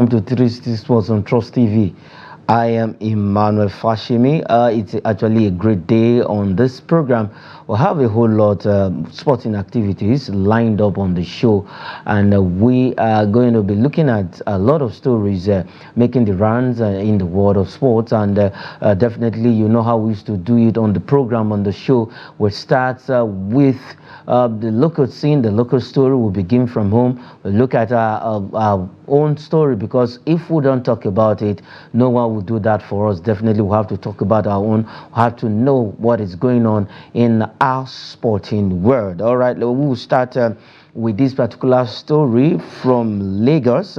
Welcome to 360 Sports on Trust TV. I am Emmanuel Fashimi. It's actually a great day on this program. We'll have a whole lot of sporting activities lined up on the show, and we are going to be looking at a lot of stories making the rounds in the world of sports. And definitely, you know how we used to do it on the program, on the show. We start with the local scene, the local story. Will begin from home. We'll look at our own story, because if we don't talk about it, no one will do that for us. Definitely we have to talk about our own. We have to know what is going on in our sporting world. All right, we will start with this particular story from Lagos,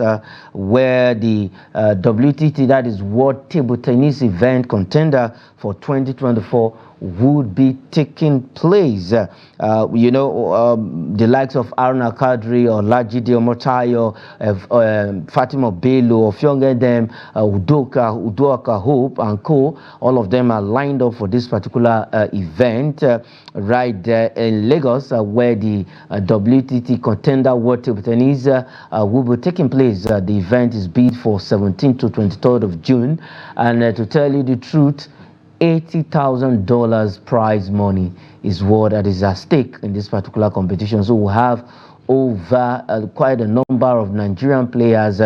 where the WTT, that is World Table Tennis Event Contender for 2024, would be taking place. The likes of Aruna Kadri or Lajide Omotayo, Fatima Bello, of younger them, Udoka Hope and co. All of them are lined up for this particular event right there in Lagos, where the WTT Contender World Table Tennis will be taking place. The event is bid for 17th to 23rd of June, and to tell you the truth, $80,000 prize money is what that is at stake in this particular competition. So we'll have over quite a number of Nigerian players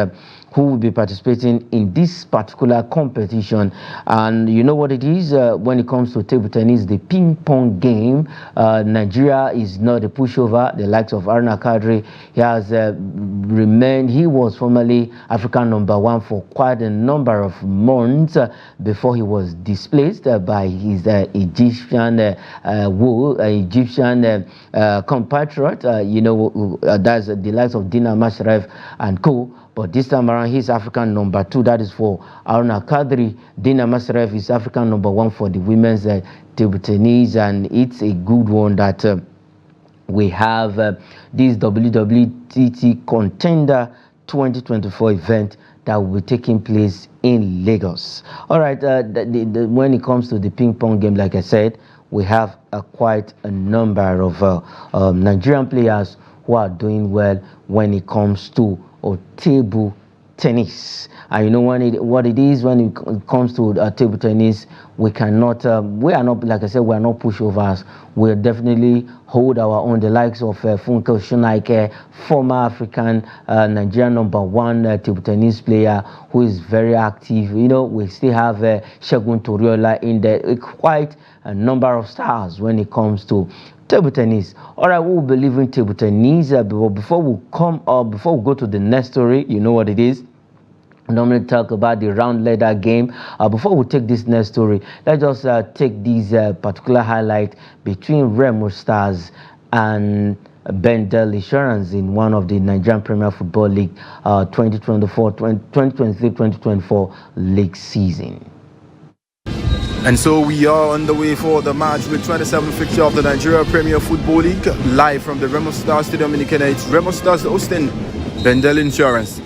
who will be participating in this particular competition. And you know what it is when it comes to table tennis, the ping pong game. Nigeria is not a pushover. The likes of Aruna Kadri, he has remained, he was formerly African #1 for quite a number of months before he was displaced by his Egyptian compatriot, that's the likes of Dina Mashref and co. But this time around, he's African #2. That is for Aruna Kadri. Dina Masref is African #1 for the women's table tennis, and it's a good one that we have this WWTT Contender 2024 event that will be taking place in Lagos. All right, when it comes to the ping pong game, like I said, we have quite a number of Nigerian players who are doing well when it comes to table tennis. And you know what it is when it comes to table tennis, we are not, like I said, we are not pushovers. We'll definitely hold our own. The likes of Funke Oshunaike, former African Nigerian #1 table tennis player who is very active. We still have Segun Toriola in there. Quite a number of stars when it comes to table tennis. All right, we will be leaving table tennis, but before we go to the next story, you know what it is. I normally talk about the round ladder game. Before we take this next story, let's just take this particular highlight between Remo Stars and Bendel Insurance in one of the Nigerian Premier Football League 2023-2024 league season. And so we are on the way for the match with 27th fixture of the Nigeria Premier Football League, live from the Remo Stars Stadium in Ikene. It's Remo Stars hosting Bendel Insurance.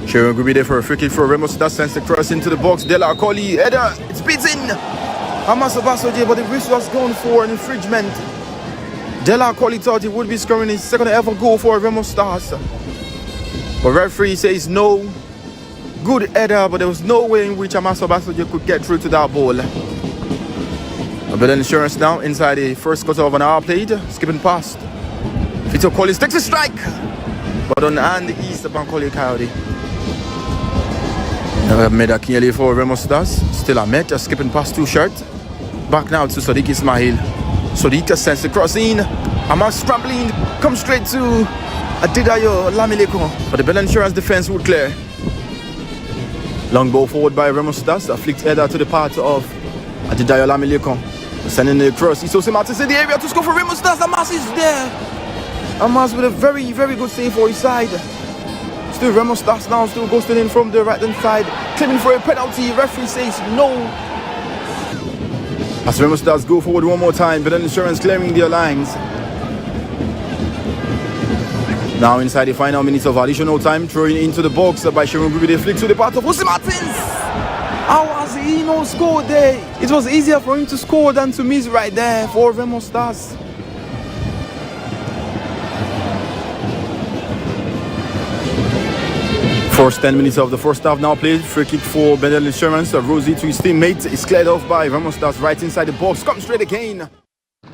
Sharon will be there for a free kick for Remo Stars, sends the cross into the box. Dela Akoli, header, it's beaten. Hamas Obasoje, but the wrist was gone for an infringement. Dela Akoli thought he would be scoring his second ever goal for Remo Stars, but referee says no. Good header, but there was no way in which Hamas Obasoje could get through to that ball. Bendel Insurance now inside the first quarter of an hour played, skipping past. Vito Collins takes a strike, but on the hand is the Bankole Coyote. Made a Kinyele for Remo Stars. Still Ahmed, skipping past too short. Back now to Sadiq Ismail. Sadiq sends the cross in. Hamas scrambling, comes straight to Adidayo Lamileko. But the Bendel Insurance defense would clear. Long ball forward by Remo Stars. A flicked header to the part of Adidayo Lamileko. Sending the cross. Isose Martins in the area to score for Remo Stars. Hamas is there. Hamas with a very, very good save for his side. Still Remo Stars now, still ghosting in from the right hand side, claiming for a penalty. Referee says no. As Remo Stars go forward one more time, Bendel Insurance clearing their lines. Now inside the final minutes of additional time, throwing into the box by Sharon Gubi, they flick to the part of Isose Martins. How has he not scored there? It was easier for him to score than to miss right there for Remo Stars. First 10 minutes of the first half now played. Free kick for Bendel Insurance. Rosie to his teammate is cleared off by Remo Stars right inside the box. Come straight again.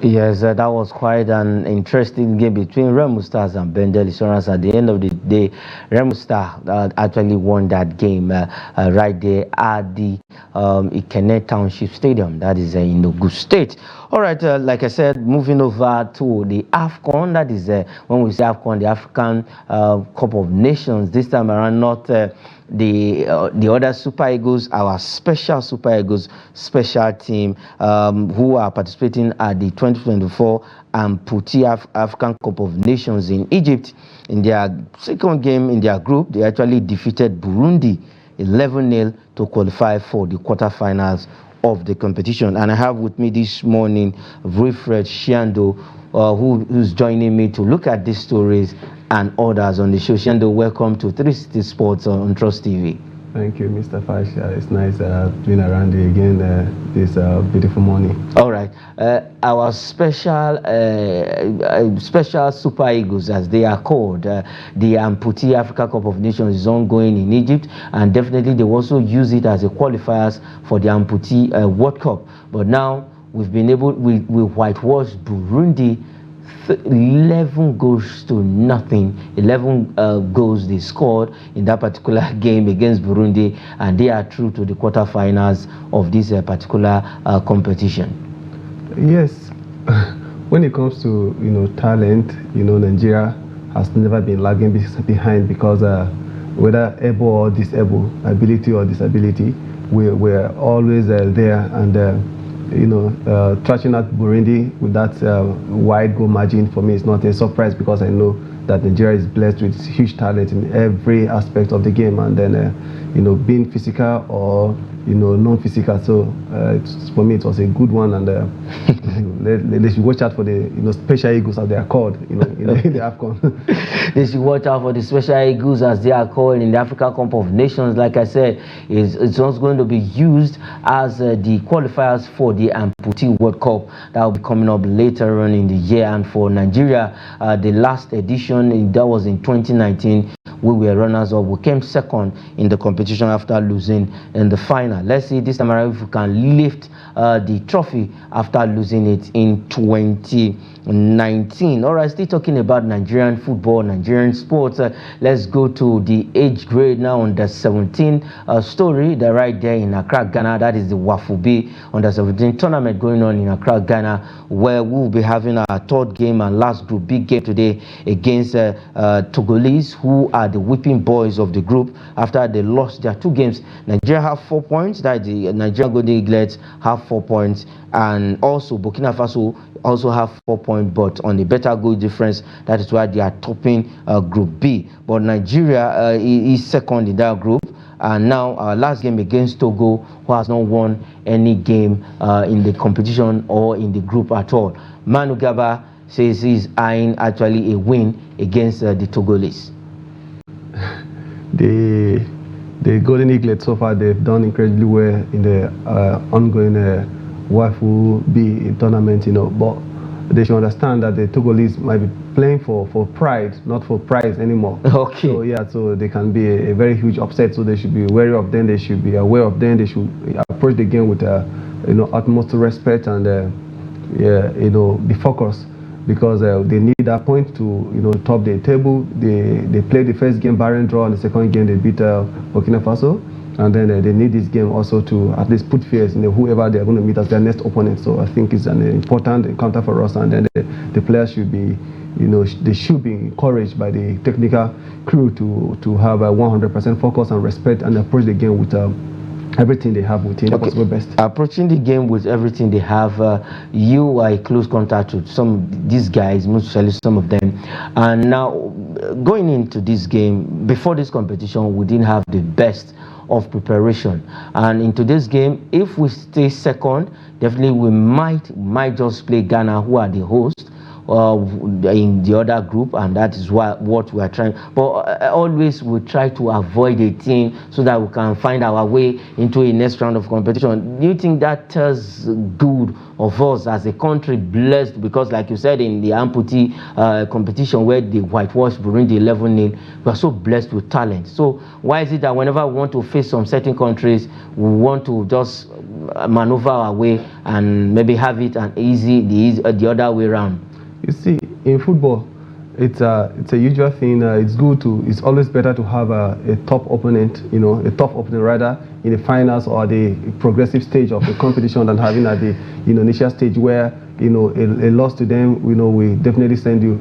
Yes, that was quite an interesting game between Remo Stars and Bendel Insurance. At the end of the day, Remo Stars actually won that game right there at the Ikene Township Stadium, that is in Ogun State. All right, like I said, moving over to the AFCON, that is when we say AFCON, the African Cup of Nations, this time around not the other Super Eagles, our special Super Eagles special team who are participating at the 2024 Amputee African Cup of Nations in Egypt. In their second game in their group, they actually defeated Burundi 11-0 to qualify for the quarterfinals of the competition. And I have with me this morning Wilfred Shiando, who's joining me to look at these stories and others on the show. Shiando, welcome to 360 Sports on Trust TV. Thank you, Mr. Fash. It's nice being around you again this beautiful morning. All right. Our special Super Eagles, as they are called, the Amputee Africa Cup of Nations is ongoing in Egypt, and definitely they also use it as a qualifiers for the Amputee World Cup. But now we've been able, we whitewashed Burundi 11 goals to nothing. 11 goals they scored in that particular game against Burundi, and they are through to the quarterfinals of this particular competition. Yes, when it comes to talent, Nigeria has never been lagging behind, because whether able or disabled, ability or disability, we're always there, and trashing out Burundi with that wide goal margin, for me, is not a surprise, because I know that Nigeria is blessed with huge talent in every aspect of the game, and then being physical or non-physical. So for me, it was a good one, and they should watch out for the special eagles, as they are called in the AFCON. They should watch out for the special eagles, as they are called in the African Cup of Nations. Like I said, it's also going to be used as the qualifiers for the Amputee World Cup that will be coming up later on in the year. And for Nigeria, the last edition, that was in 2019, we were runners-up. We came second in the competition after losing in the final. Let's see this time around if we can lift the trophy after losing it in 2019. All right, still talking about Nigerian football, Nigerian sports. Let's go to the age grade now, under 17 story. They're right there in Accra, Ghana. That is the Wafu under 17 tournament going on in Accra, Ghana, where we'll be having our third game and last group big game today against Togolese, who are the whipping boys of the group after they lost their 2 games. Nigeria have 4 points. That the Nigerian Golden Eaglets have 4 points, and also Burkina Faso also have 4 points, but on a better goal difference. That is why they are topping Group B. But Nigeria is second in that group. And now our last game against Togo, who has not won any game in the competition or in the group at all. Manu Garba says he's eyeing actually a win against the Togolese. The Golden Eaglets so far, they've done incredibly well in the ongoing Wafu B tournament, but they should understand that the Togolese might be playing for pride, not for prize anymore. Okay. So yeah, so they can be a very huge upset. So they should be wary of them. They should be aware of them. They should approach the game with utmost respect, and be focused, because they need that point to top the table. They played the first game barren draw, and the second game they beat Burkina Faso. And then they need this game also to at least put fears in whoever they're going to meet as their next opponent. So I think it's an important encounter for us. And then the players should be, they should be encouraged by the technical crew to have a 100% focus and respect, and approach the game with everything they have within the possible best. Approaching the game with everything they have, you are in close contact with these guys, most especially some of them. And now, going into this game, before this competition, we didn't have the best of preparation, and in today's game, if we stay second, definitely we might just play Ghana, who are the host, in the other group, and that is what we are trying. But always we try to avoid a team so that we can find our way into a next round of competition. Do you think that tells good of us as a country blessed? Because like you said, in the amputee competition where they whitewashed Burundi 11-0, we are so blessed with talent. So why is it that whenever we want to face some certain countries, we want to just maneuver our way and maybe have it an the other way around? You see, in football, it's a usual thing. It's always better to have a top opponent, a tough opponent rather, in the finals or the progressive stage of the competition than having at the initial stage where a loss to them, we definitely send you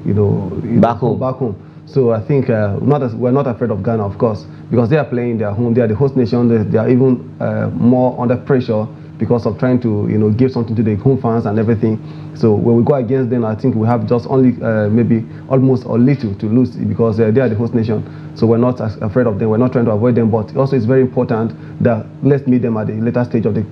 back home. So I think we're not afraid of Ghana, of course, because they are playing their home. They are the host nation. They are even more under pressure because of trying to give something to the home fans and everything. So when we go against them, I think we have just only maybe almost a little to lose because they are the host nation. So we're not afraid of them. We're not trying to avoid them. But also it's very important that let's meet them at the later stage of the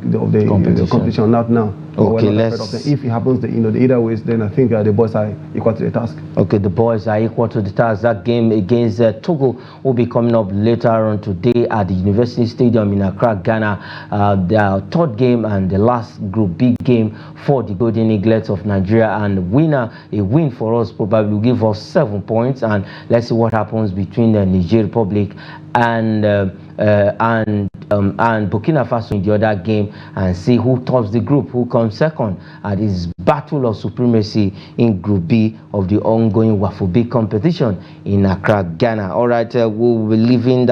competition, not now. Okay, if it happens, either ways, then I think the boys are equal to the task. Okay, the boys are equal to the task. That game against Togo will be coming up later on today at the University Stadium in Accra, Ghana. The third game and the last Group B game for the Golden Eaglets of Nigeria, and a win for us probably will give us 7 points. And let's see what happens between the Niger Republic and Burkina Faso in the other game, and see who tops the group, who comes second at this battle of supremacy in Group B of the ongoing Wafu B competition in Accra, Ghana. All right, we'll be leaving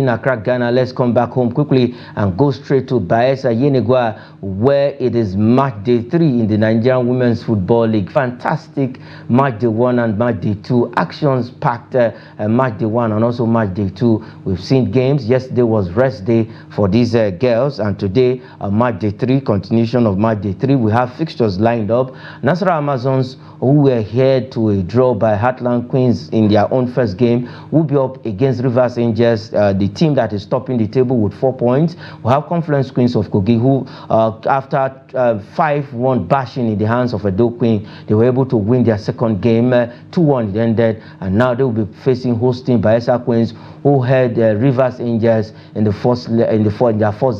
Accra, Ghana. Let's come back home quickly and go straight to Bayelsa Yenagoa, where it is match day 3 in the Nigerian Women's Football League. Fantastic match day 1 and match day 2, actions packed match day 1 and also match day 2. We've seen games. Yesterday was rest day for these girls, and today match day 3, continuation of match day 3. We have fixtures lined up. Nasarawa Amazons, who were here to a draw by Heartland Queens in their own first game, will be up against Rivers Angels, the team that is topping the table with 4 points. We have Confluence Queens of Kogi, who after 5-1 bashing in the hands of Edo Queen, they were able to win their second game. 2-1 it ended, and now they will be hosting Bayelsa Queens, who had Rivers Angels in their first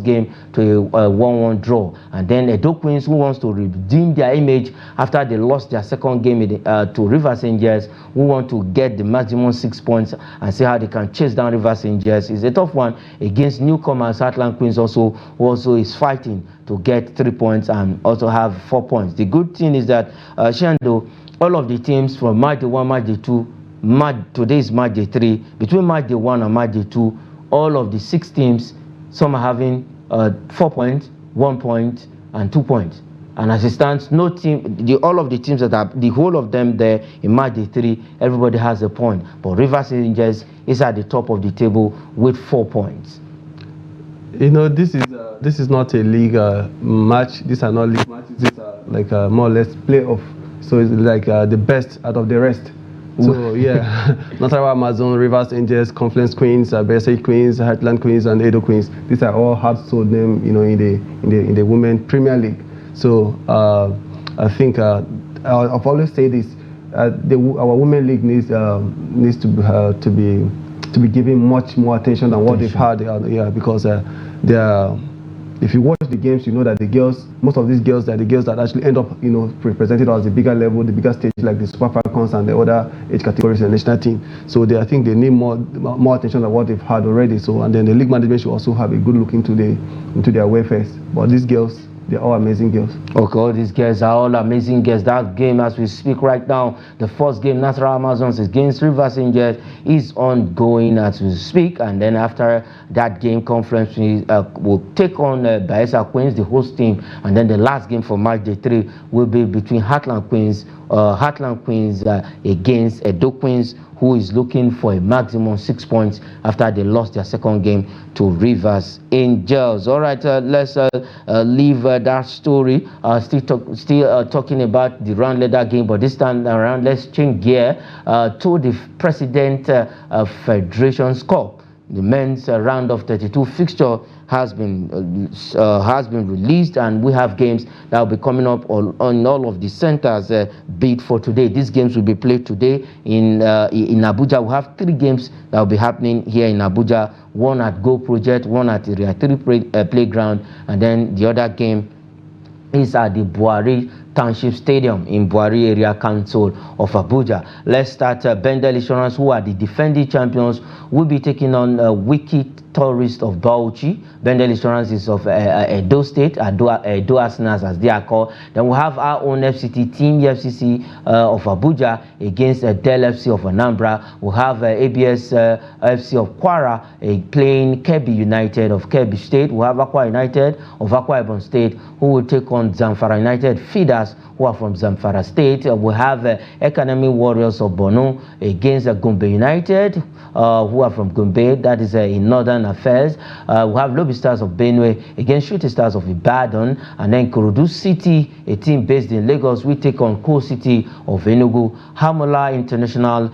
game to a 1-1 draw. And then Edo Queens, who wants to redeem their image after they lost their second game to Rivers Angels, who want to get the maximum 6 points and see how they can chase down Rivers Angels. It's a tough one against newcomers Heartland Queens, who also is fighting to get 3 points and also have 4 points. The good thing is that Shando, all of the teams from match day 1, match day 2, today is match day 3. Between match day 1 and match day 2, all of the 6 teams, some are having 4 points, 1 point, and 2 points. And as it stands, no team, all of the teams that are, the whole of them there in match day 3, everybody has a point. But Rivers Angels is at the top of the table with 4 points. This is not a league match. These are not league matches. These are like more or less playoff. So it's like the best out of the rest. So yeah, Nasarawa Amazon, Rivers Angels, Confluence Queens, Bayelsa Queens, Heartland Queens, and Edo Queens. These are all household names, in the Women Premier League. So I think I've always said this: our Women League needs to be given much more attention than what they've had. Because they are. If you watch the games, you know that the girls, most of these girls, are the girls that actually end up, represented as the bigger level, the bigger stage, like the Super Falcons and the other age categories in the national team. So I think they need more attention than what they've had already. So, and then the league management should also have a good look into their welfare. But these girls, they're all amazing girls. Okay, all these girls are all amazing girls. That game, as we speak right now, the first game, Nasarawa Amazons against Rivers Angels, is ongoing as we speak. And then after that game, Conference will take on Bayelsa Queens, the host team. And then the last game for match day 3 will be between Heartland Queens against Edo Queens, who is looking for a maximum 6 points after they lost their second game to Rivers Angels. All right, let's leave that story. Still talking about the round leader game, but this time around, let's change gear to the President Federation's Cup. The men's round of 32 fixture has been released, and we have games that will be coming up on all of the centers bid for today. These games will be played today in Abuja. We have 3 games that will be happening here in Abuja. One at Go Project, one at Area 3 Playground, and then the other game is at the Buhari Township Stadium in Buhari Area Council of Abuja. Let's start Bendel Insurance, who are the defending champions, will be taking on Wiki Tourist of Bauchi. Bendel Insurance is of Edo State, Edo Arsenals as they are called. Then we have our own FCT team, FCC of Abuja, against Del FC of Anambra. We have ABS FC of Kwara playing Kebbi United of Kebbi State. We have Akwa United of Akwa Ibom State, who will take on Zamfara United Feeders, who are from Zamfara State. We have Academy Warriors of Borno against Gombe United, who are from Gombe, that is in Northern Affairs. We have Lobby Stars of Benue against Shooting Stars of Ibadan, and then Kurudu City, a team based in Lagos, we take on Coal City of Enugu. Hamola International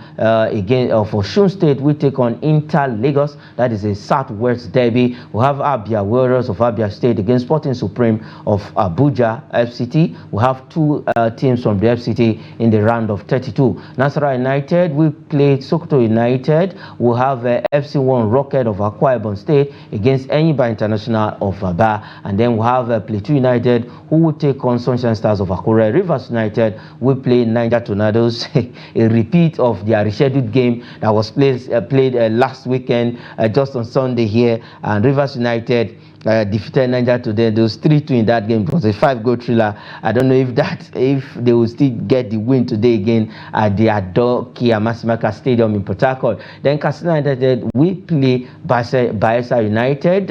again for Osun State, we take on Inter Lagos, that is a Southwest derby. We have Abia Warriors of Abia State against Sporting Supreme of Abuja FCT. We have 2 teams from the FCT in the round of 32. Nasarawa United, we play Sokoto United. We have FC1 Rocket of Akwa Ibom State against Enyimba International of Aba, and then we have Plateau United, who will take on Sunshine Stars of Akure. Rivers United will play Niger Tornadoes, a repeat of their rescheduled game that was played last weekend, just on Sunday here, and Rivers United defeated Niger Tornadoes 3-2 in that game. It was a 5-goal thriller. I don't know if they will still get the win today again at the Adokia Masimaka Stadium in Port Harcourt. Then Katsina United we play Bayelsa United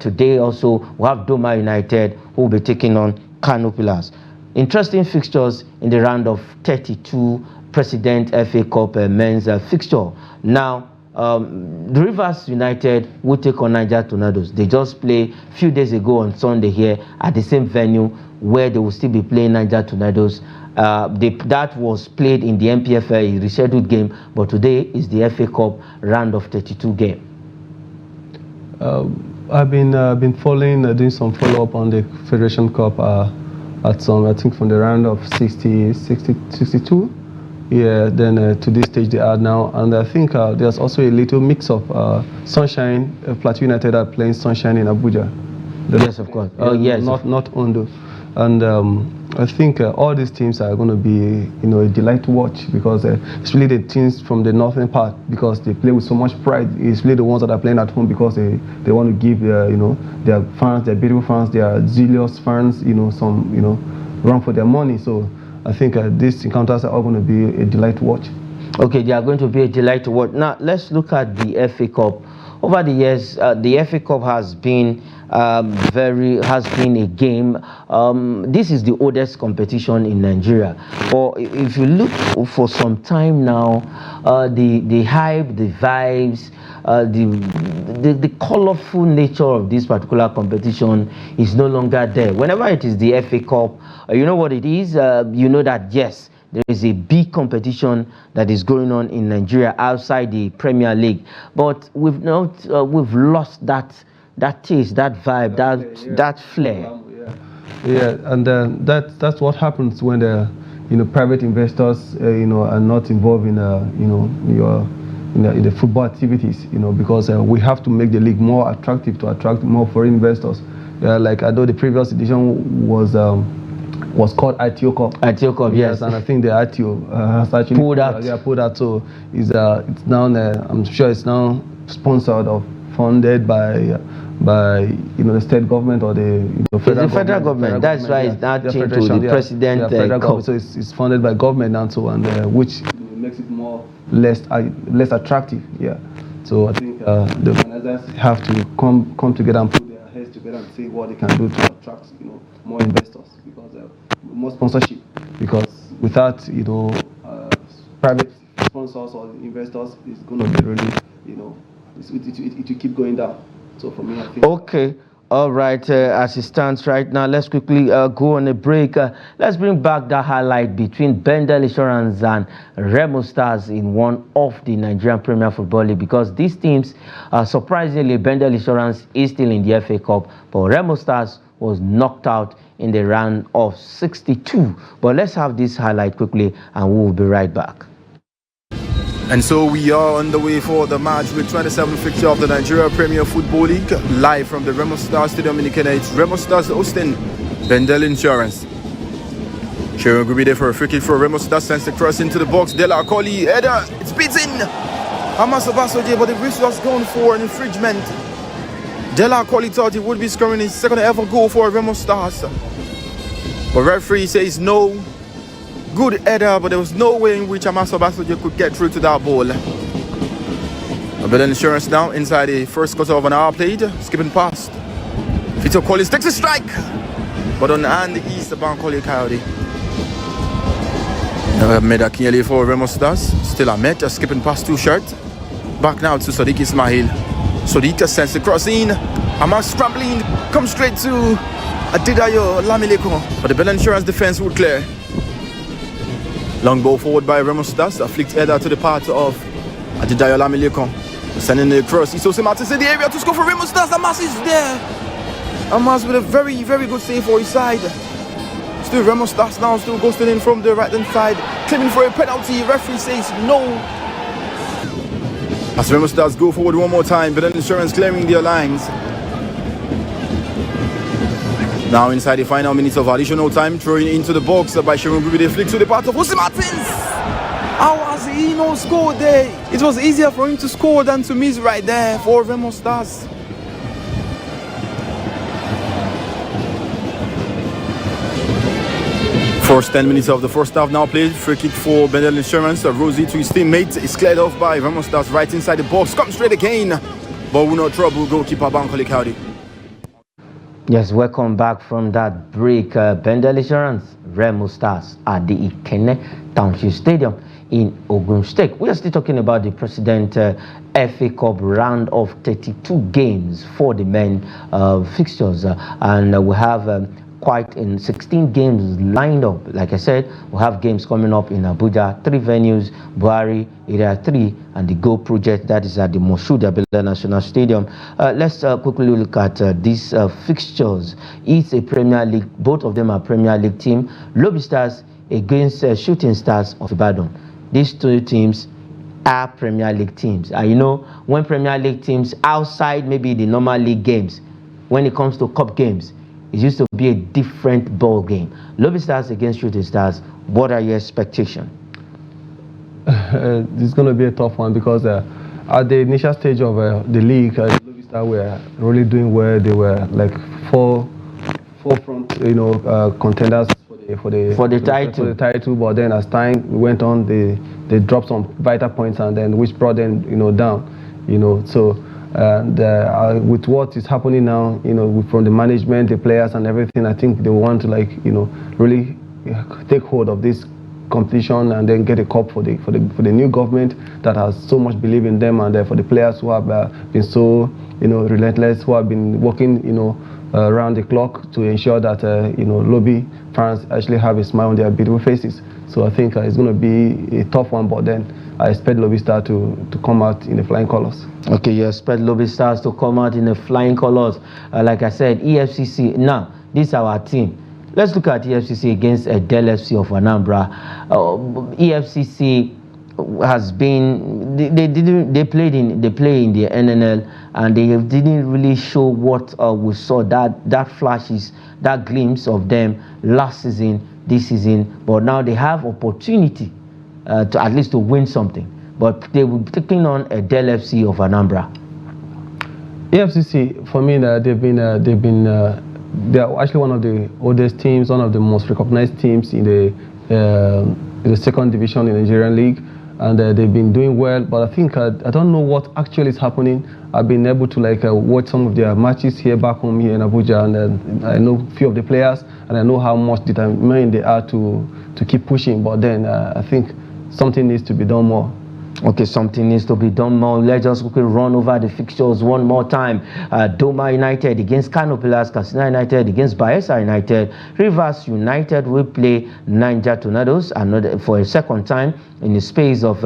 today. Also we have Doma United, who will be taking on Kano Pillars. Interesting fixtures in the round of 32 President FA Cup men's fixture. Now the Rivers United will take on Niger Tornadoes. They just played a few days ago on Sunday here at the same venue where they will still be playing Niger Tornadoes. That was played in the MPFL rescheduled game, but today is the FA Cup round of 32 game. I've been following, doing some follow-up on the Federation Cup at some, I think from the round of 62. Yeah, then to this stage they are now, and I think there's also a little mix of Sunshine, Plateau United are playing Sunshine in Abuja. Yes, of course. Oh, yes. Not Ondo. And I think all these teams are going to be, a delight to watch, because it's really the teams from the northern part, because they play with so much pride. It's really the ones that are playing at home because they want to give their fans, their beautiful fans, their zealous fans, some run for their money. So I think these encounters are all going to be a delight to watch. Okay, they are going to be a delight to watch. Now let's look at the FA Cup. Over the years, the FA Cup has been a game. This is the oldest competition in Nigeria. Or if you look for some time now, the hype, the vibes, the colorful nature of this particular competition is no longer there. Whenever it is the FA Cup, you know what it is. You know that yes, there is a big competition that is going on in Nigeria outside the Premier League, but we've lost that taste, that vibe, that flair. Yeah, and that's what happens when the private investors are not involved in the football activities. Because we have to make the league more attractive to attract more foreign investors. Like I know the previous edition was called ITO Cup. ITO Cup, yes. And I think the ITO has actually pulled out. Pulled out. So it's now I'm sure it's now sponsored or funded by the state government or the federal government. That's why it's now changed to the president. Federal government. So it's funded by government now, so and which makes it less attractive. Yeah. So I think the organizers have to come together and put their heads together and see what they can do to attract more investors, because more sponsorship, because without private sponsors or investors, it's going to be really it will keep going down. So for me, I think okay. All right, as it stands right now, let's quickly go on a break. Let's bring back that highlight between Bendel Insurance and Remo Stars in one of the Nigerian Premier Football League, because these teams, surprisingly, Bendel Insurance is still in the FA Cup, but Remo Stars was knocked out in the round of 62. But let's have this highlight quickly and we will be right back. And so we are on the way for the match with 27th fixture of the Nigeria Premier Football League, live from the Remo Stars Stadium in Eaglets. Remo Stars hosting Bendel Insurance. Sharon will be there for a free kick for Remo Stars, sends the cross into the box. Dela Akoli, header, it's beaten. Hamas Abasoje, but the wrist was gone for an infringement. Dela Akoli thought he would be scoring his second ever goal for Remo Stars, but referee says no. Good header, but there was no way in which Hamas Abasoje could get through to that ball. Bendel Insurance now inside the first quarter of an hour played, skipping past. Vito Collins takes a strike, but on the hand is the Bankole Coyote. Made a clearly for Remo Stars. Still Ahmed skipping past too short. Back now to Sadiq Ismail. Sadiq sends the cross in. Hamas scrambling, comes straight to Adidayo Lamileko, but the Bendel Insurance defense would clear. Long ball forward by Remo Stars, a flicked header to the part of Adidayo Lamileko. Sending the cross, Isose Martins in the area to score for Remo Stars. Hamas is there. Hamas with a very, very good save for his side. Still Remo Stars now, still ghosting in from the right hand side, claiming for a penalty. Referee says no. As Remo Stars go forward one more time, Bendel Insurance clearing their lines. Now inside the final minutes of additional time, throwing into the box by Sharon Gruby, they flick to the part of Isose Martins. How has he not scored there? It was easier for him to score than to miss right there for Remo Stars. First 10 minutes of the first half now played. Free kick for Bendel Insurance. Rosie to his teammate is cleared off by Remo Stars right inside the box. Comes straight again, but we're not trouble. Goalkeeper Bankole County. Yes, welcome back from that break. Bendel Insurance, Remo Stars at the Ikenne Township Stadium in Ogun State. We are still talking about the President FA Cup round of 32 games for the men fixtures, and we have quite in 16 games lined up. Like I said, we have games coming up in Abuja, 3 venues, Buhari, Area 3, and the Go Project, that is at the Moshood Abela National Stadium. Let's quickly look at these fixtures. It's a Premier League, both of them are Premier League team. Lobby Stars against Shooting Stars of Ibadan. These two teams are Premier League teams. You know, when Premier League teams outside maybe the normal league games, when it comes to cup games, it used to be a different ball game. Lobby Stars against Shooting Stars, what are your expectations? It's going to be a tough one because at the initial stage of the league, Lobby Stars were really doing well. They were like four front, contenders for the title. But then as time went on, they dropped some vital points, and then which brought them down. So. And with what is happening now, from the management, the players, and everything, I think they want to really take hold of this competition and then get a cup for the new government that has so much belief in them, and for the players who have been so relentless, who have been working around the clock to ensure that Lobby fans actually have a smile on their beautiful faces. So I think it's going to be a tough one, but then I expect Lobby Stars to come out in the flying colors. Okay, you expect Lobby Stars to come out in the flying colors. Like I said, EFCC, now, this is our team. Let's look at EFCC against Del FC of Anambra. EFCC has been, they play in the NNL, and they didn't really show what we saw, that flashes, that glimpse of them last season, this season, but now they have opportunity to at least to win something, but they will be taking on a Del FC of Anambra. EFCC, for me, they are actually one of the oldest teams, one of the most recognized teams in the second division in the Nigerian League, and they've been doing well. But I think I don't know what actually is happening. I've been able to watch some of their matches here back home here in Abuja, and I know a few of the players, and I know how much determined they are to keep pushing. But then I think something needs to be done more. Okay, something needs to be done more. Let's just quickly run over the fixtures one more time. Doma United against Kano Pillars, Katsina United against Bayelsa United, Rivers United will play Niger Tornadoes for a second time in the space of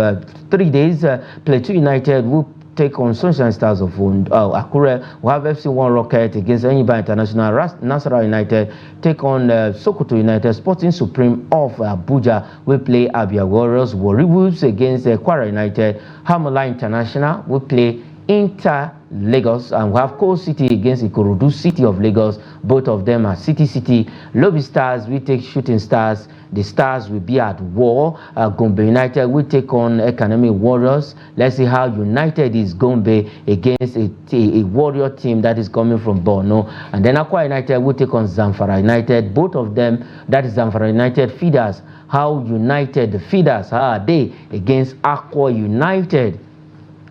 3 days. Plateau United will take on Sunshine Stars of Accra. We have FC1 Rocket against Enyiba International. Nasarawa United take on Sokoto United. Sporting Supreme of Abuja will play Abia Warriors. Warri Wolves against Kwara United. Hamola International will play Inter Lagos, and we have Coal City against Ikorodu City of Lagos. Both of them are City. Lobby Stars will take Shooting Stars. The Stars will be at war. Gombe United will take on Economic Warriors. Let's see how United is Gombe against a Warrior team that is coming from Borno. And then Akwa United will take on Zamfara United. Both of them, that is Zamfara United feeders. How United, the feeders, how are they against Akwa United?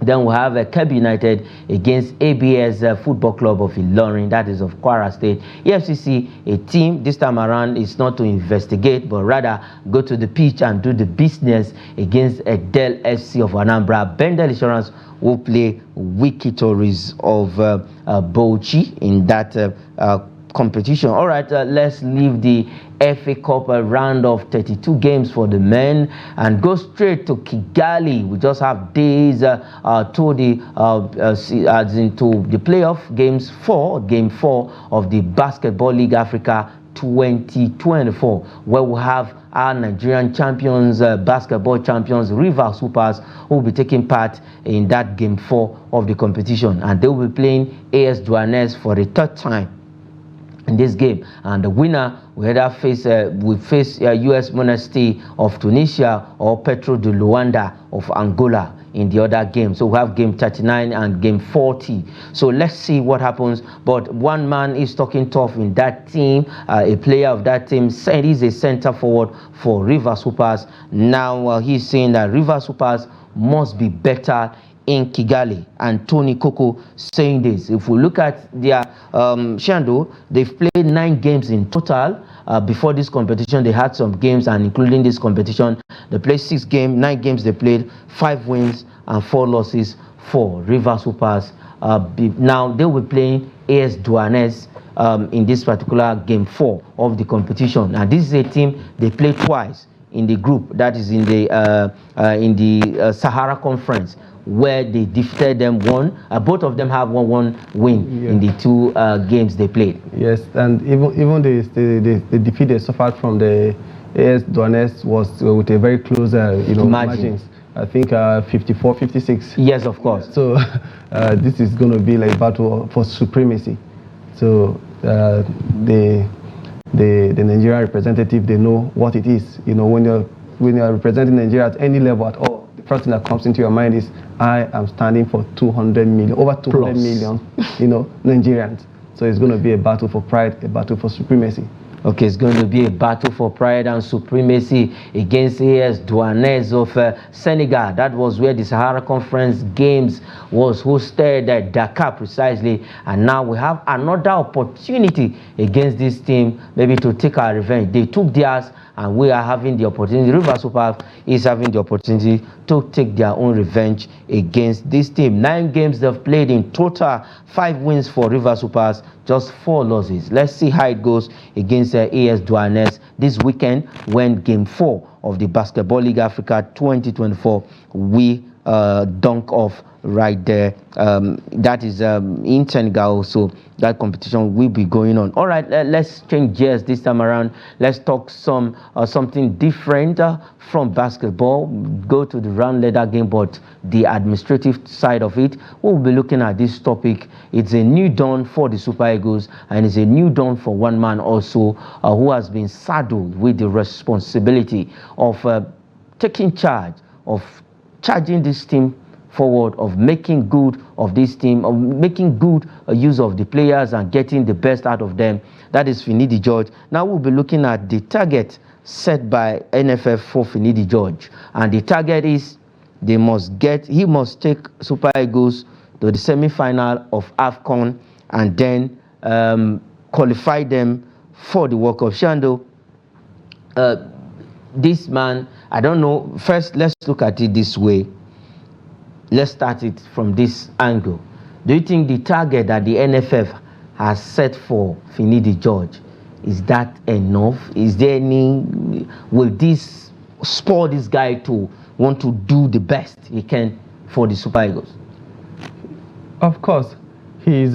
Then we have Kebbi United against ABS Football Club of Ilorin, that is of Kwara State. EFCC, a team this time around is not to investigate, but rather go to the pitch and do the business against Edel FC of Anambra. Bendel Insurance will play Wiki Tories of Bauchi in that competition. All right, let's leave the FA Cup round of 32 games for the men and go straight to Kigali. We just have days to the playoff games game 4 of the Basketball League Africa 2024, where we have our Nigerian champions, basketball champions, River Supers, who will be taking part in that game 4 of the competition, and they will be playing AS Douanes for the 3rd time in this game, and the winner will either face US Monastir of Tunisia or Petro de Luanda of Angola in the other game. So we have game 39 and game 40. So let's see what happens. But one man is talking tough in that team. A player of that team said he's a center forward for River Supers. Now he's saying that River Supers must be better in Kigali, and Tony Koko saying this. If we look at their Shando, they've played 9 games in total. Before this competition, they had some games, and including this competition, they played 9 games they played, 5 wins and 4 losses for River Supers. Now they will be playing AS Douanes in this particular game 4 of the competition. And this is a team they played twice in the group, that is in the Sahara Conference, where they defeated them both of them have 1-1 win in the 2 games they played. Yes, and even the defeat they suffered from the AS Douanes was with a very close margins. I think 54-56. Yes, of course. So this is going to be like a battle for supremacy. So the Nigerian representative, they know what it is. You know, when you're representing Nigeria at any level at all, the first thing that comes into your mind is, I am standing for 200 million, over 200 million, Nigerians. So it's going to be a battle for pride, a battle for supremacy. Okay, it's going to be a battle for pride and supremacy against AS Douanes of Senegal. That was where the Sahara Conference Games was hosted at Dakar precisely. And now we have another opportunity against this team, maybe to take our revenge. They took theirs, and we are having the opportunity. River Super is having the opportunity to take their own revenge against this team. 9 games they've played in total, 5 wins for River Supers, just 4 losses. Let's see how it goes against AS Douanes this weekend, when game 4 of the Basketball League Africa 2024 we dunk off right there. That is in Senegal, so that competition will be going on. All right, let's change gears this time around. Let's talk something different from basketball. Go to the round leather game, but the administrative side of it. We'll be looking at this topic. It's a new dawn for the Super Eagles, and it's a new dawn for one man also who has been saddled with the responsibility of taking charge of charging this team forward, of making good of this team, of making good use of the players and getting the best out of them. That is Finidi George. Now we'll be looking at the target set by NFF for Finidi George, and the target is he must take Super Eagles to the semi-final of AFCON and then qualify them for the World Cup. Shando, this man, I don't know, first let's look at it this way. let's start it from this angle. Do you think the target that the NFF has set for Finidi George, is that enough? Is there any, will this spur this guy to want to do the best he can for the Super Eagles? Of course, he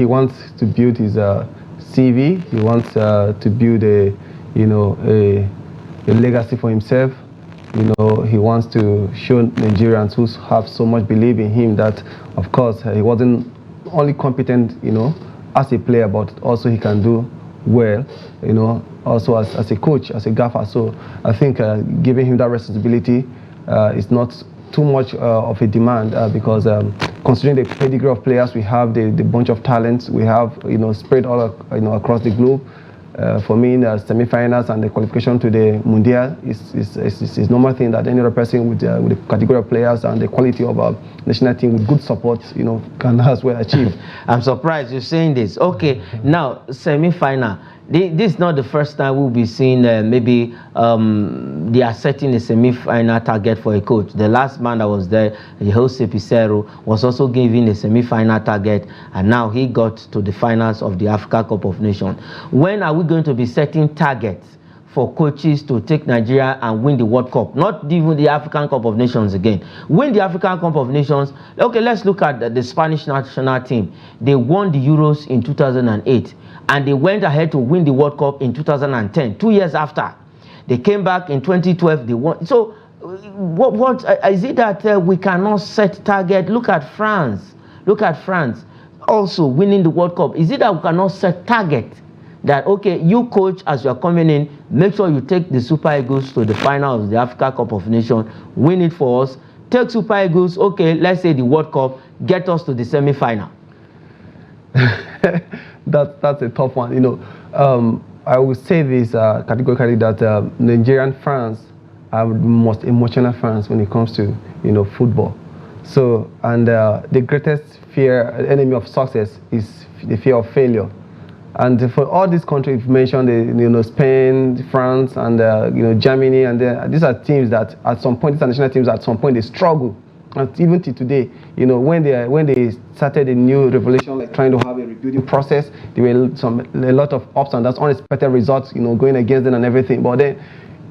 wants to build his CV. He wants to build a legacy for himself. He wants to show Nigerians who have so much belief in him that, of course, he wasn't only competent, as a player, but also he can do well, also as a coach, as a gaffer. So I think giving him that responsibility is not too much of a demand because considering the pedigree of players we have, the bunch of talents we have, spread all across the globe. For me, the semi-finals and the qualification to the Mundial is normal thing that any other person with the category of players and the quality of our national team with good support, can as well achieve. I'm surprised you're saying this. Okay, now semi-final. This is not the first time we'll be seeing maybe they are setting a semi-final target for a coach. The last man that was there, Jose Pizarro, was also given a semi-final target, and now he got to the finals of the Africa Cup of Nations. When are we going to be setting targets for coaches to take Nigeria and win the World Cup? Not even the African Cup of Nations again. Win the African Cup of Nations. Okay, let's look at the Spanish national team. They won the Euros in 2008. And they went ahead to win the World Cup in 2010, 2 years after. They came back in 2012, they won. So what is it that we cannot set target? Look at France. Look at France also winning the World Cup. Is it that we cannot set target that, okay, you coach, as you're coming in, make sure you take the Super Eagles to the final of the Africa Cup of Nations, win it for us, take Super Eagles, okay, let's say the World Cup, get us to the semi-final. That's a tough one. I will say this categorically that Nigerian fans are the most emotional fans when it comes to football. So, and the greatest enemy of success is the fear of failure. And for all these countries you've mentioned, Spain, France, and Germany, and these are teams that at some point, these are national teams at some point they struggle. And even till today, when they started a new revolution, like trying to have a rebuilding process, there were a lot of ups and downs, unexpected results, going against them and everything. But then,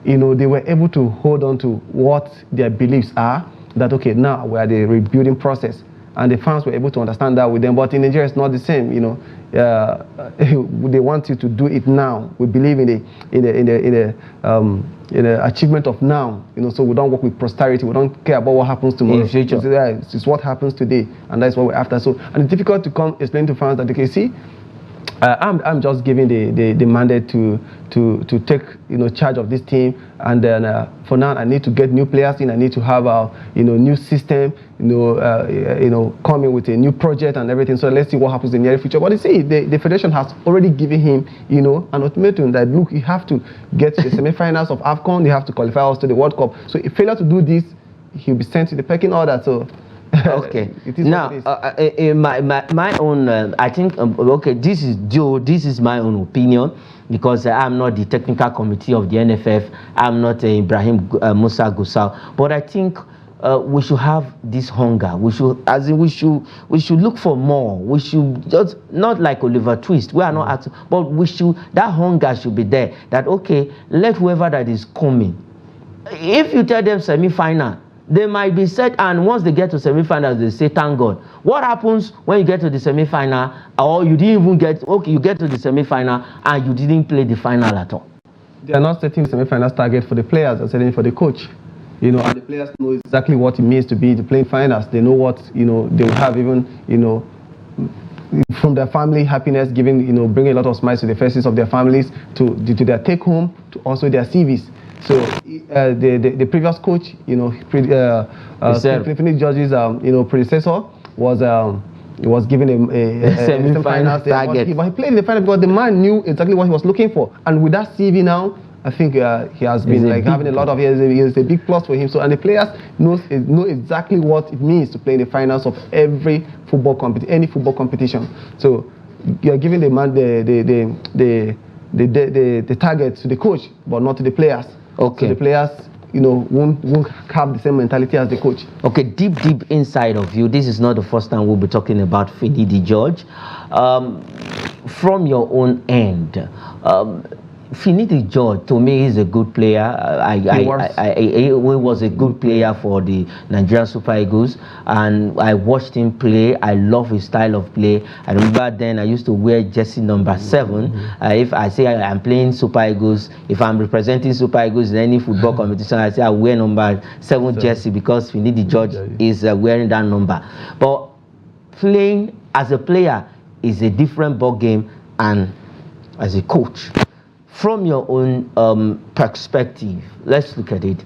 they were able to hold on to what their beliefs are. That okay, now we are the rebuilding process, and the fans were able to understand that with them. But in Nigeria, it's not the same. They want you to do it now. We believe in the achievement of now. So we don't work with posterity. We don't care about what happens tomorrow. In future. It's what happens today, and that's what we're after. So, and it's difficult to come explain to fans that okay, see, I'm just giving the mandate to take charge of this team, and then for now I need to get new players in. I need to have a new system, coming with a new project and everything. So let's see what happens in the near future. But you see, the federation has already given him an ultimatum that look, you have to get to the semi-finals of AFCON. You have to qualify us to the World Cup. So if failure to do this, he'll be sent to the pecking order. So. Okay. Now, my own, I think, okay, this is my own opinion, because I'm not the technical committee of the NFF. I'm not Ibrahim Musa Gusau, but I think we should have this hunger. We should look for more. We should just not like Oliver Twist. We are not asking, but that hunger should be there. That okay, let whoever that is coming. If you tell them semi-final, they might be set, and once they get to semi-finals, they say, thank God. What happens when you get to the semi-final, or you didn't even you get to the semi-final, and you didn't play the final at all? They are not setting semi-finals target for the players, they're setting it for the coach. And the players know exactly what it means to be the playing finals. They know what, they will have even, from their family happiness, giving, bringing a lot of smiles to the faces of their families, to their take-home, to also their CVs. So the previous coach, Finidi George's, predecessor was given a semi-final target. But he played in the final because the man knew exactly what he was looking for. And with that CV now, I think he has been having a lot of years. It's a big plus for him. So, and the players know exactly what it means to play in the finals of every any football competition. So you are giving the man the target to the coach, but not to the players. Okay. So the players, won't have the same mentality as the coach. Okay, deep inside of you, this is not the first time we'll be talking about Finidi George. From your own end, Finidi George, to me, is a good player. He was a good player for the Nigerian Super Eagles, and I watched him play. I love his style of play. I remember then I used to wear jersey number 7. If I say I'm playing Super Eagles, if I'm representing Super Eagles in any football competition, I say I wear number 7 jersey because Finidi George is wearing that number. But playing as a player is a different ball game, and as a coach, from your own perspective, let's look at it.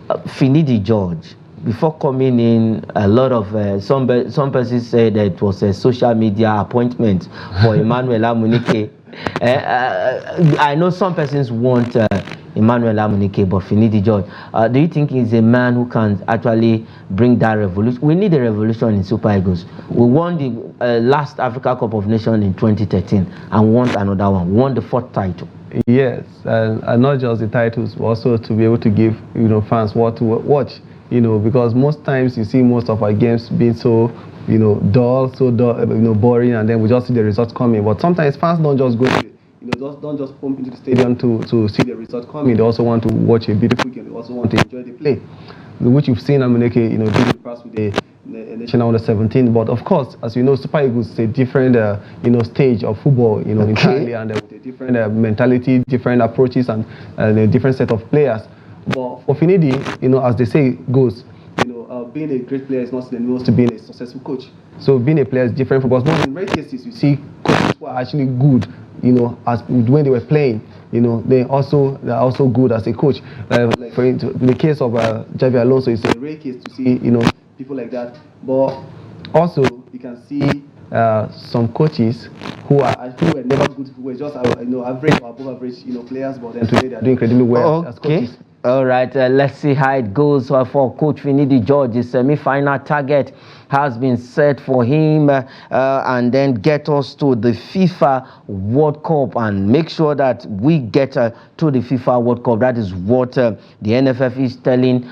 Finidi George, before coming in, a lot of some persons say that it was a social media appointment for Emmanuel Amunike. I know some persons want Emmanuel Amunike, but Finidi George, do you think he's a man who can actually bring that revolution? We need a revolution in Super Eagles. We won the last Africa Cup of Nations in 2013 and want another one. We won the 4th title. Yes, and not just the titles, but also to be able to give fans what to watch. Because most times you see most of our games being so dull, boring, and then we just see the results coming. But sometimes fans don't just go don't just pump into the stadium to see the results coming. They also want to watch a beautiful game. They also want to enjoy the play, which you've seen Amuneke do in the past with the national U-17. But of course, as you know, Super Eagles is a different stage of football entirely, and with a different mentality, different approaches, and a different set of players. But for Finidi, as they say goes, being a great player is not synonymous to being a successful coach. So being a player is different for us. But in many cases, you see coaches who are actually good, as when they were playing, they're also good as a coach. Like for in the case of Javi Alonso, it's a rare case to see people like that. But also you can see some coaches who were never good, who were just average or above average players, but then today they are doing incredibly well as coaches. All right, let's see how it goes for Coach Finidi George. The semi-final target has been set for him, and then get us to the FIFA World Cup and make sure that we get to the FIFA World Cup. That is what the NFF is telling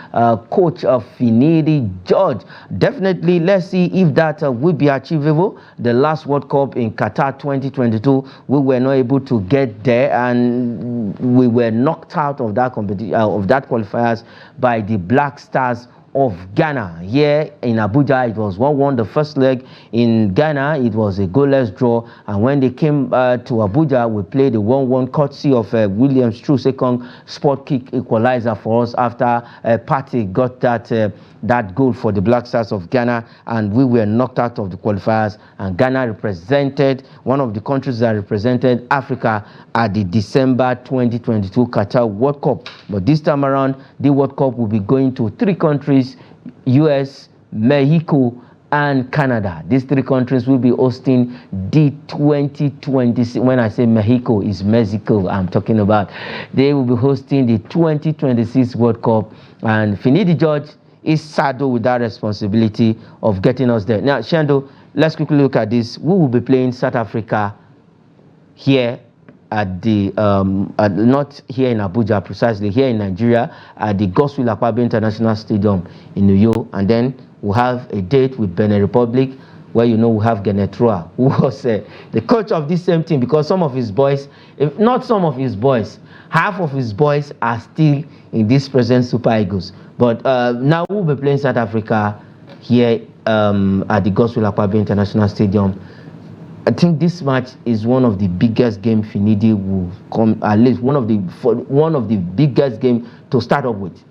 Coach Finidi George. Definitely, let's see if that will be achievable. The last World Cup in Qatar 2022, we were not able to get there, and we were knocked out of that competition, of that qualifiers, by the Black Stars of Ghana. Here in Abuja, it was 1-1 the first leg. In Ghana, it was a goalless draw, and when they came to Abuja, we played a 1-1 courtesy of Williams True second spot kick equalizer for us after Partey got that goal for the Black Stars of Ghana, and we were knocked out of the qualifiers. And Ghana represented one of the countries that represented Africa at the December 2022 Qatar World Cup. But this time around, the World Cup will be going to 3 countries: US, Mexico, and Canada. These 3 countries will be hosting the 2026. When I say Mexico, it's Mexico I'm talking about. They will be hosting the 2026 World Cup, and Finidi George is saddled with that responsibility of getting us there. Now, Shendo, let's quickly look at this. We will be playing South Africa here at the not here in Abuja, precisely here in Nigeria, at the Godswill Akpabio International Stadium in New York, and then we'll have a date with Benin Republic, where we have Genetroa, who was the coach of this same team, because some of his boys, if not some of his boys, half of his boys are still in this present Super Eagles. But now we'll be playing South Africa here at the Godswill Akpabio International Stadium. I think this match is one of the biggest game Finidi will come, at least one of the biggest game to start off with.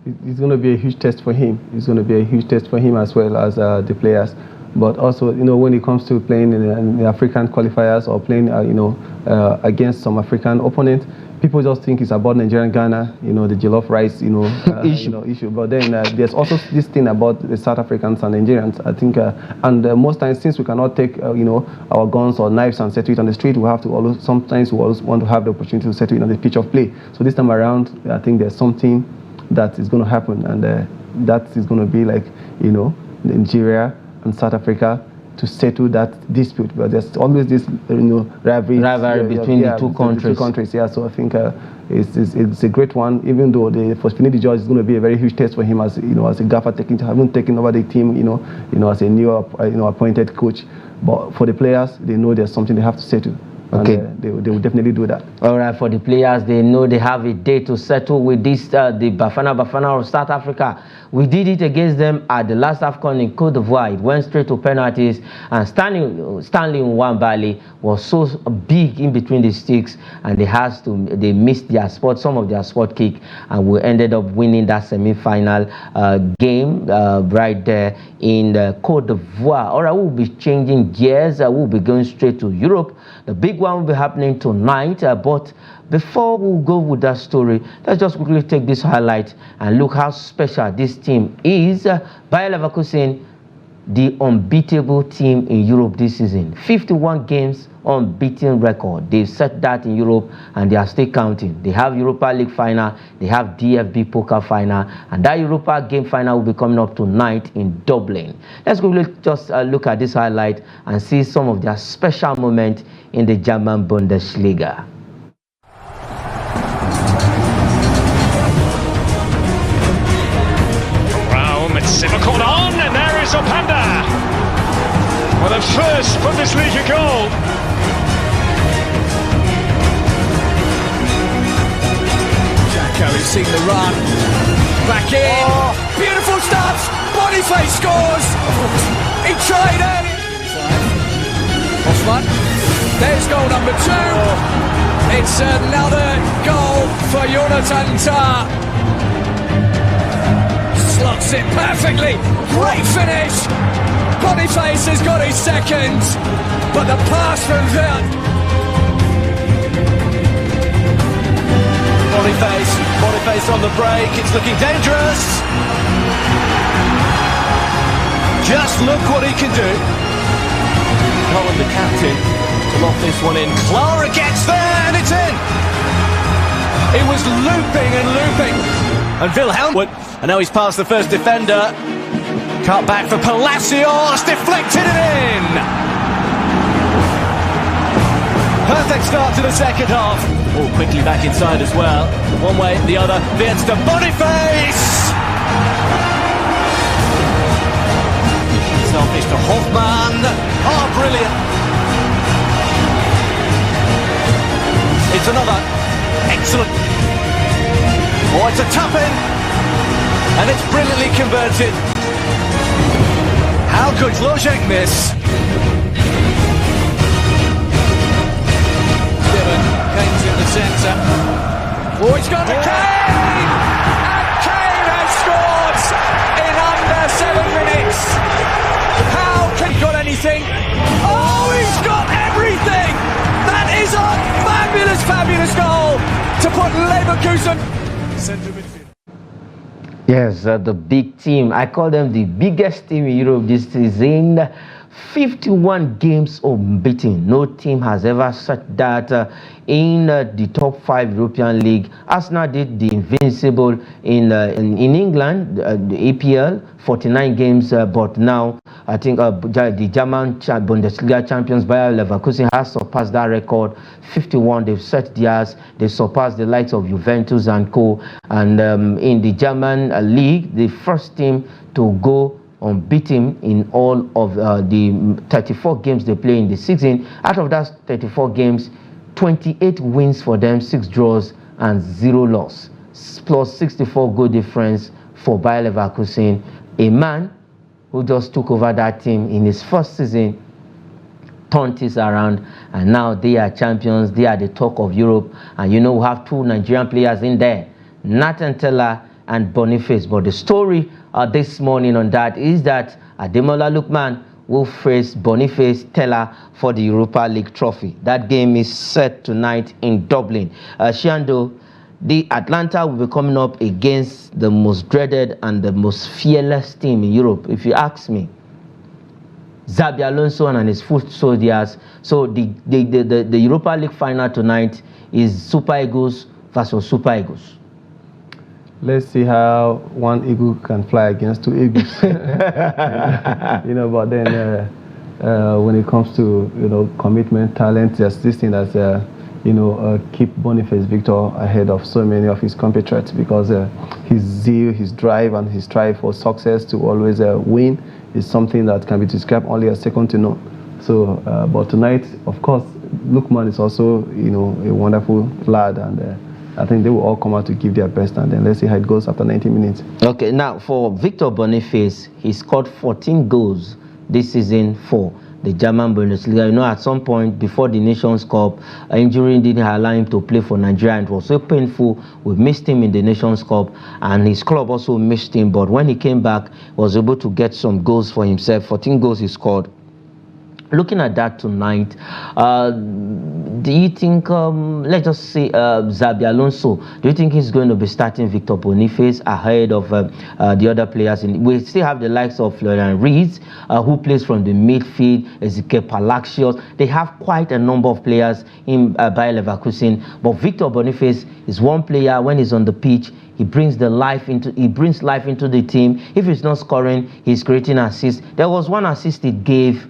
It's going to be a huge test for him. It's going to be a huge test for him as well as the players. But also, when it comes to playing in the African qualifiers or playing, against some African opponents, people just think it's about Nigeria and Ghana, the jollof rice, issue. But then there's also this thing about the South Africans and Nigerians. I think, and most times, since we cannot take, our guns or knives and settle it on the street, we have to always want to have the opportunity to settle it on the pitch of play. So this time around, I think there's something that is going to happen, and that is going to be like, Nigeria and South Africa to settle that dispute, but there's always this rivalry between the two countries. Yeah, so I think it's a great one, even though for Finidi George is going to be a very huge test for him as as a gaffer having taken over the team, as a new appointed coach. But for the players, they know there's something they have to settle. Okay. And, they will definitely do that. All right, for the players, they know they have a day to settle with this, the Bafana of South Africa. We did it against them at the last AFCON in Côte d'Ivoire. It went straight to penalties, and Stanley Nwabali was so big in between the sticks, and they missed their spot, some of their spot kick, and we ended up winning that semi-final game right there in Côte d'Ivoire. All right, we'll be changing gears. We'll be going straight to Europe. The big one will be happening tonight, but before we go with that story, let's just quickly take this highlight and look how special this team is. Bayer Leverkusen, the unbeatable team in Europe this season. 51 games, unbeaten record. They've set that in Europe, and they are still counting. They have Europa League final, they have DFB Pokal final, and that Europa game final will be coming up tonight in Dublin. Let's quickly just look at this highlight and see some of their special moments in the German Bundesliga. Simmerkorn on, and there is Opanda for the first Bundesliga goal. Jacko has seen the run, back in, beautiful start, Boniface scores, he tried early. Hoffman, there's goal number 2, it's another goal for Jonathan Tah. Slots it perfectly, great finish. Boniface has got his second, but the pass from Wirt. Boniface on the break, it's looking dangerous. Just look what he can do. Colin, the captain, to lock this one in. Clara gets there, and it's in. It was looping and looping. And Wilhelm, and now he's past the first defender. Cut back for Palacios, deflected it in. Perfect start to the second half. Oh, quickly back inside as well. One way, the other. Wirtz to Boniface. Selfish to Hoffman. Oh, brilliant. It's another excellent. Oh, it's a tap-in, and it's brilliantly converted. How could Lojek miss? Given, Kane's in the centre. Oh, it's gone to Kane! And Kane has scored in under 7 minutes. How can he got anything? Oh, he's got everything! That is a fabulous, fabulous goal to put Leverkusen. Yes, the big team. I call them the biggest team in Europe this season. 51 games unbeaten. No team has ever set that in the top 5 European League. Arsenal did the invincible in England, the EPL, 49 games, but now I think the German Bundesliga champions Bayer Leverkusen has surpassed that record. 51, they've set theirs. They surpassed the likes of Juventus and co. And in the German league, the first team to go unbeaten in all of the 34 games they play in the season. Out of that 34 games, 28 wins for them, 6 draws and 0 loss, plus 64 goal difference for Bayer Leverkusen. A man who just took over that team in his first season, turned this around, and now they are champions. They are the talk of Europe. And you know, we have 2 Nigerian players in there, Nathan Teller and Boniface. But the story this morning on that is that Ademola Lookman will face Boniface Teller for the Europa League trophy. That game is set tonight in Dublin. Shiando, the Atlanta will be coming up against the most dreaded and the most fearless team in Europe, if you ask me. Xabi Alonso and his foot soldiers. So the Europa League final tonight is Super Eagles versus Super Eagles. Let's see how one eagle can fly against 2 eagles. But then when it comes to commitment, talent, there's this thing that's keep Boniface Victor ahead of so many of his compatriots, because his zeal, his drive, and his strive for success to always win is something that can be described only as second to none. So, but tonight, of course, Lookman is also a wonderful lad, and I think they will all come out to give their best, and then let's see how it goes after 90 minutes. Okay, now for Victor Boniface, he scored 14 goals this season for the German Bundesliga. At some point before the Nations Cup, injury didn't allow him to play for Nigeria, and it was so painful. We missed him in the Nations Cup, and his club also missed him. But when he came back, he was able to get some goals for himself. 14 goals he scored. Looking at that tonight, do you think, let's just say Xabi Alonso, do you think he's going to be starting Victor Boniface ahead of the other players? We still have the likes of Florian Rees, who plays from the midfield, Ezekiel Palacios. They have quite a number of players in Bayer Leverkusen, but Victor Boniface is one player. When he's on the pitch, he brings life into the team. If he's not scoring, he's creating assists. There was one assist he gave,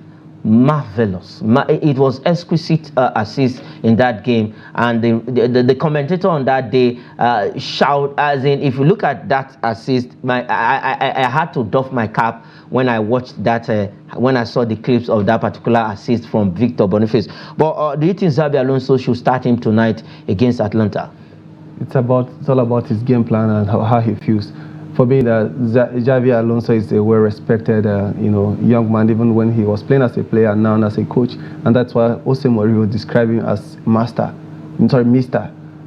marvelous. It was exquisite assist in that game, and the commentator on that day shout, as in, if you look at that assist, I had to doff my cap when I watched that, when I saw the clips of that particular assist from Victor Boniface. But do you think Xabi Alonso should start him tonight against Atlanta? It's all about his game plan and how he feels. For me, Xabi Alonso is a well-respected, young man, even when he was playing as a player and now as a coach, and that's why Jose Mourinho described him as Mister.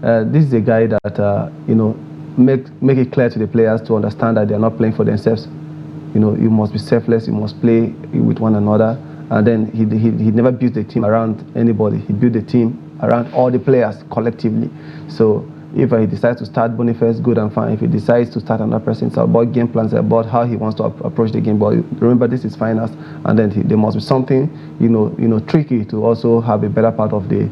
This is a guy that make it clear to the players to understand that they are not playing for themselves. You must be selfless. You must play with one another. And then he never built the team around anybody. He built the team around all the players collectively. So if he decides to start Boniface, good and fine. If he decides to start another person, it's about game plans, about how he wants to approach the game. But remember, this is finals, and then there must be something, tricky to also have a better part of the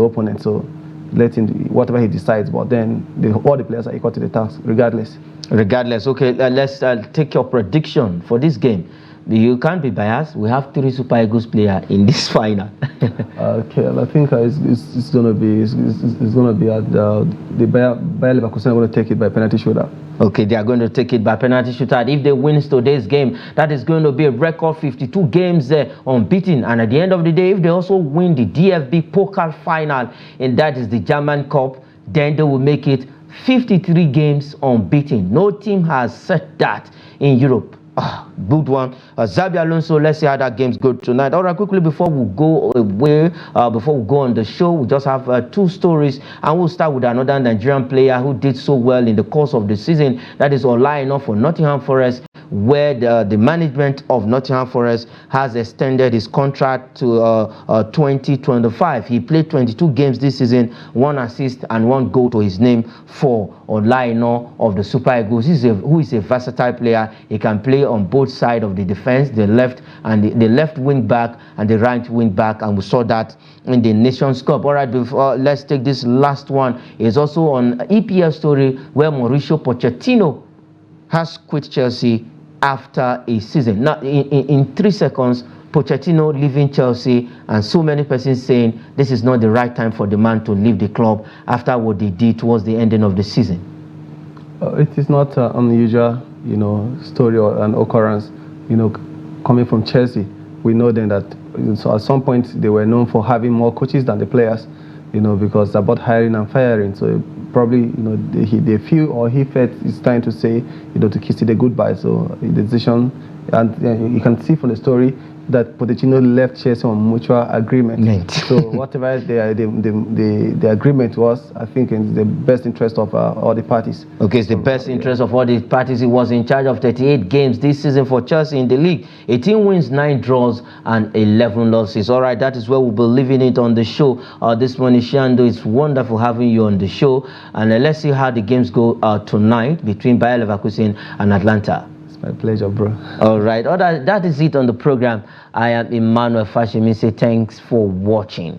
opponent. So let him whatever he decides. But then all the players are equal to the task, regardless. Okay, let's take your prediction for this game. You can't be biased. We have 3 Super Eagles players in this final. Okay, I think it's gonna be at the Bayer Leverkusen are going to take it by penalty shootout. Okay, they are going to take it by penalty shootout. If they win today's game, that is going to be a record 52 games unbeaten. And at the end of the day, if they also win the DFB Pokal final, and that is the German Cup, then they will make it 53 games unbeaten. No team has set that in Europe. Good one. Xabi Alonso, let's see how that game's good tonight. All right, quickly before we go away, before we go on the show, we just have 2 stories, and we'll start with another Nigerian player who did so well in the course of the season. That is Olaina for Nottingham Forest, where the management of Nottingham Forest has extended his contract to 2025. He played 22 games this season, 1 assist and 1 goal to his name for Olaina of the Super Eagles. Who is a versatile player. He can play on both sides of the defense, the left wing back and the right wing back, and we saw that in the Nations Cup. All right, let's take this last one. It's also on EPL story, where Mauricio Pochettino has quit Chelsea after a season. Now, in 3 seconds, Pochettino leaving Chelsea, and so many persons saying this is not the right time for the man to leave the club after what they did towards the ending of the season. It is not unusual, story or an occurrence, coming from Chelsea. We know then that so at some point they were known for having more coaches than the players, because it's about hiring and firing. So probably, they feel, or he felt it's time to say, to kiss it a goodbye. So the decision, and you can see from the story that Pochettino left Chelsea on mutual agreement. So whatever the agreement was, I think in the best interest of all the parties. Okay, it's the best interest of all the parties. He was in charge of 38 games this season for Chelsea in the league. 18 wins, 9 draws, and 11 losses. All right, that is where we'll be leaving it on the show this morning. Shando, it's wonderful having you on the show. And let's see how the games go tonight between Bayer Leverkusen and Atlanta. My pleasure, bro. All right. That is it on the program. I am Emmanuel Fashimi. Say thanks for watching.